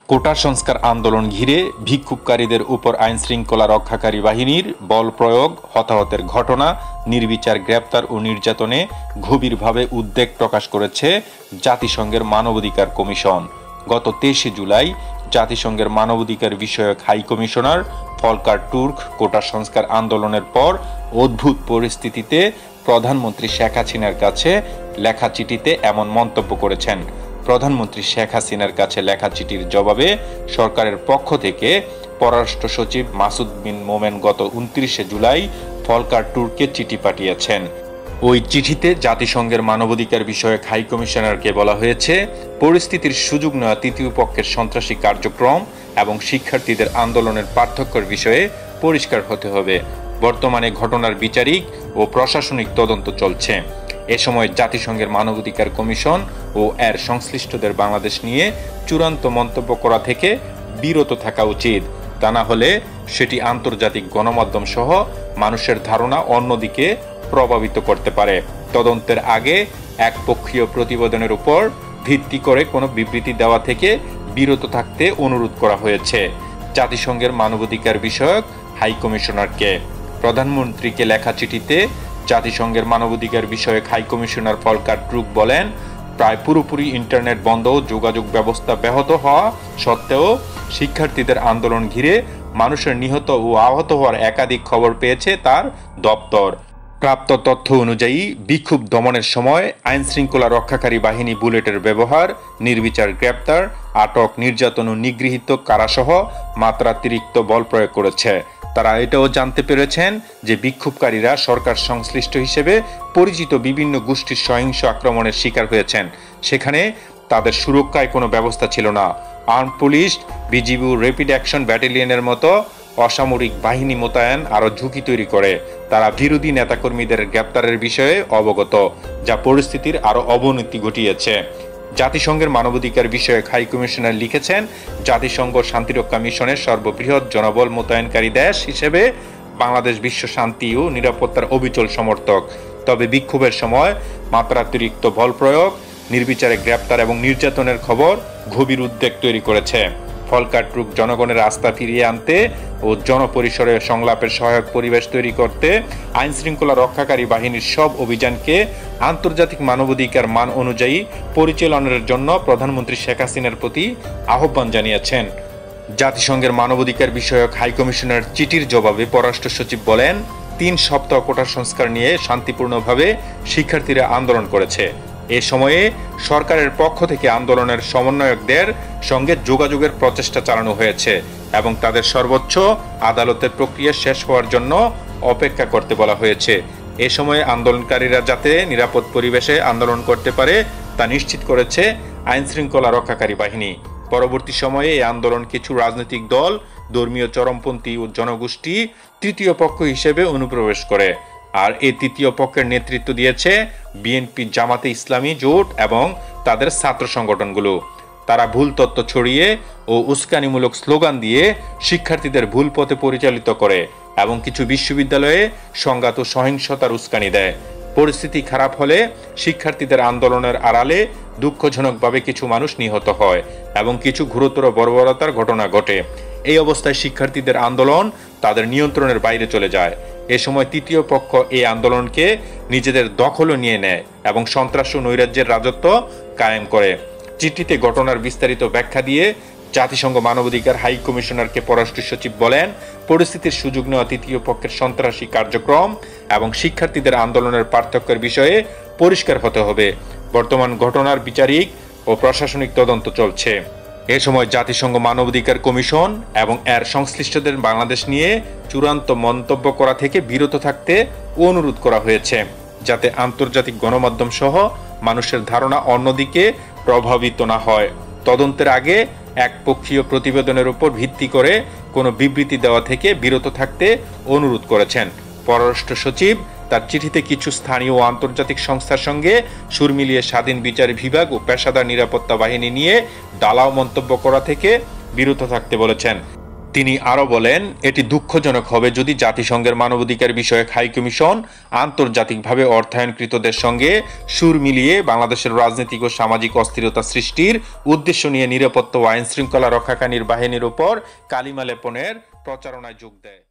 কোটা সংস্কার আন্দোলন ঘিরে বিক্ষোভকারীদের উপর আইনশৃঙ্খলা রক্ষাকারী বাহিনীর বল প্রয়োগ, হতাহতের ঘটনা, নির্বিচার গ্রেপ্তার ও নির্যাতনে গভীরভাবে উদ্বেগ প্রকাশ করেছে জাতিসংঘের মানবাধিকার কমিশন। গত 23 জুলাই জাতিসংঘের মানবাধিকার বিষয়ক হাই কমিশনার ফলকার টুর্ক কোটা সংস্কার আন্দোলনের পর অদ্ভুত পরিস্থিতিতে প্রধানমন্ত্রী শেখ হাসিনার কাছে লেখা চিঠিতে এমন মন্তব্য করেছেন। প্রধানমন্ত্রী শেখ হাসিনার কাছে লেখা চিঠির জবাবে সরকারের পক্ষ থেকে পররাষ্ট্র সচিব মাসুদ বিন মোমেন গত 29 জুলাই ফলকার টুর্ককে চিঠি পাঠিয়েছেন। ওই চিঠিতে জাতিসংঘের মানবাধিকার বিষয়ক হাই কমিশনারকে বলা হয়েছে, পরিস্থিতির সুযোগ নেওয়া তৃতীয় পক্ষের সন্ত্রাসী কার্যক্রম এবং শিক্ষার্থীদের আন্দোলনের পার্থক্যের বিষয়ে পরিষ্কার হতে হবে। বর্তমানে ঘটনার বিচারিক ও প্রশাসনিক তদন্ত চলছে। এ সময় জাতিসংঘের মানবাধিকার কমিশন ও এর সংশ্লিষ্টদের বাংলাদেশ নিয়ে চূড়ান্ত মন্তব্য করা থেকে বিরত থাকা উচিত। তা না হলে সেটি আন্তর্জাতিক গণমাধ্যম সহ মানুষের ধারণা অন্যদিকে প্রভাবিত করতে পারে। তদন্তের আগে একপক্ষীয় প্রতিবেদনের উপর ভিত্তি করে কোনো বিবৃতি দেওয়া থেকে বিরত থাকতে অনুরোধ করা হয়েছে জাতিসংঘের মানবাধিকার বিষয়ক হাই কমিশনারকে। প্রধানমন্ত্রীকে লেখা চিঠিতে জাতিসংঘের মানবাধিকার বিষয়ক হাই কমিশনার ফলকার টুর্ক বলেন, প্রায় পুরোপুরি ইন্টারনেট বন্ধ, যোগাযোগ ব্যবস্থা ব্যাহত হওয়া সত্ত্বেও শিক্ষার্থীদের আন্দোলন ঘিরে মানুষের নিহত ও আহত হওয়ার একাধিক খবর পেয়েছে তার দপ্তর। প্রাপ্ত তথ্য অনুযায়ী বিক্ষোভ দমনের সময় আইনশৃঙ্খলা রক্ষাকারী বাহিনী বুলেটের ব্যবহার, নির্বিচার গ্রেপ্তার, আটক, নির্যাতন ও নিগৃহীত কারাসহ মাত্রাতিরিক্ত বল প্রয়োগ করেছে। তারা এটাও জানতে পেরেছেন যে বিক্ষোভকারীরা সরকার সংশ্লিষ্ট হিসেবে পরিচিত বিভিন্ন গোষ্ঠীর সহিংস আক্রমণের শিকার হয়েছেন। সেখানে তাদের সুরক্ষায় কোনো ব্যবস্থা ছিল না। Armed police, BGB, rapid action ব্যাটালিয়নের মতো অসামরিক বাহিনী মোতায়েন আরও ঝুঁকি তৈরি করে। তারা বিরোধী নেতাকর্মীদের গ্রেপ্তারের বিষয়ে অবগত, যা পরিস্থিতির আরও অবনতি ঘটিয়েছে। জাতিসংঘের মানবাধিকার বিষয়ক হাই কমিশনার লিখেছেন, জাতিসংঘ শান্তিরক্ষা মিশনের সর্ববৃহৎ জনবল মোতায়েনকারী দেশ হিসেবে বাংলাদেশ বিশ্ব শান্তি ও নিরাপত্তার অবিচল সমর্থক। তবে বিক্ষোভের সময় মাত্রাতিরিক্ত বল প্রয়োগ, নির্বিচারে গ্রেপ্তার এবং নির্যাতনের খবর গভীর উদ্বেগ তৈরি করেছে। ফলকার টুর্ক জনগণের আস্থা ফিরিয়ে আনতে ও জনপরিসরে সংলাপের সহায়ক পরিবেশ তৈরি করতে আইনশৃঙ্খলা রক্ষাকারী বাহিনীর সব অভিযানকে আন্তর্জাতিক মানবাধিকার মান অনুযায়ী পরিচালনার জন্য প্রধানমন্ত্রী শেখ হাসিনার প্রতি আহ্বান জানিয়েছেন। জাতিসংঘের মানবাধিকার বিষয়ক হাই কমিশনার চিঠির জবাবে পররাষ্ট্র সচিব বলেন, 3 সপ্তাহ কোটা সংস্কার নিয়ে শান্তিপূর্ণভাবে শিক্ষার্থীরা আন্দোলন করেছে। এ সময়ে সরকারের পক্ষ থেকে আন্দোলনের সমন্বয়কদের সঙ্গে যোগাযোগের প্রচেষ্টা চালানো হয়েছে এবং তাদের সর্বোচ্চ আদালতের প্রক্রিয়া শেষ হওয়ার জন্য অপেক্ষা করতে বলা হয়েছে। এ সময়ে আন্দোলনকারীরা যাতে নিরাপদ পরিবেশে আন্দোলন করতে পারে তা নিশ্চিত করেছে আইনশৃঙ্খলা রক্ষাকারী বাহিনী। পরবর্তী সময়ে এই আন্দোলন কিছু রাজনৈতিক দল, ধর্মীয় চরমপন্থী ও জনগোষ্ঠী তৃতীয় পক্ষ হিসেবে অনুপ্রবেশ করে। আর এই তৃতীয় পক্ষের নেতৃত্ব দিয়েছে বিএনপি, জামাতে ইসলামী জোট এবং তাদের ছাত্র সংগঠনগুলো। তারা ভুল তথ্য ছড়িয়ে ও উস্কানিমূলক স্লোগান দিয়ে শিক্ষার্থীদের ভুল পথে পরিচালিত করে এবং কিছু বিশ্ববিদ্যালয়ে সংঘাত ও সহিংসতার উস্কানি দেয়। পরিস্থিতি খারাপ হলে শিক্ষার্থীদের আন্দোলনের আড়ালে দুঃখজনকভাবে কিছু মানুষ নিহত হয় এবং কিছু গুরুতর বর্বরতার ঘটনা ঘটে। এই অবস্থায় শিক্ষার্থীদের আন্দোলন তাদের নিয়ন্ত্রণের বাইরে চলে যায়। এ সময় তৃতীয় পক্ষ এই আন্দোলনকে নিজেদের দখলে নিয়ে নেয় এবং সন্ত্রাস ও নৈরাজ্যের রাজত্ব কায়েম করে। চিঠিতে ঘটনার বিস্তারিত ব্যাখ্যা দিয়ে জাতিসংঘ মানবাধিকার হাই কমিশনারকে পররাষ্ট্র সচিব বলেন, পরিস্থিতির সুযোগ নেওয়া তৃতীয় পক্ষের সন্ত্রাসী কার্যক্রম এবং শিক্ষার্থীদের আন্দোলনের পার্থক্যের বিষয়ে পরিষ্কার হতে হবে। বর্তমান ঘটনার বিচারিক ও প্রশাসনিক তদন্ত চলছে। এ সময় জাতিসংঘ মানবাধিকার কমিশন এবং এর সংশ্লিষ্টদের বাংলাদেশ নিয়ে চূড়ান্ত মন্তব্য করা থেকে বিরত থাকতে অনুরোধ করা হয়েছে, যাতে আন্তর্জাতিক গণমাধ্যম সহ মানুষের ধারণা অন্যদিকে প্রভাবিত না হয়। তদন্তের আগে একপক্ষীয় প্রতিবেদনের উপর ভিত্তি করে কোনো বিবৃতি দেওয়া থেকে বিরত থাকতে অনুরোধ করেছেন। পররাষ্ট্র সচিব তার চিঠিতে কিছু স্থানীয় ও আন্তর্জাতিক সংস্থার সঙ্গে সুর মিলিয়ে স্বাধীন বিচার বিভাগ ও পেশাদার নিরাপত্তা বাহিনী নিয়ে ঢালাও মন্তব্য করা থেকে বিরত থাকতে বলেছেন। তিনি আরও বলেন, এটি দুঃখজনক হবে যদি জাতিসংঘের মানবাধিকার বিষয়ক হাই কমিশন আন্তর্জাতিকভাবে অর্থায়নকৃতদের সঙ্গে সুর মিলিয়ে বাংলাদেশের রাজনৈতিক ও সামাজিক অস্থিরতা সৃষ্টির উদ্দেশ্য নিয়ে নিরাপত্তা ও আইন শৃঙ্খলা রক্ষাকারী বাহিনীর উপর কালিমা লেপনের প্রচারণায় যোগ দেয়।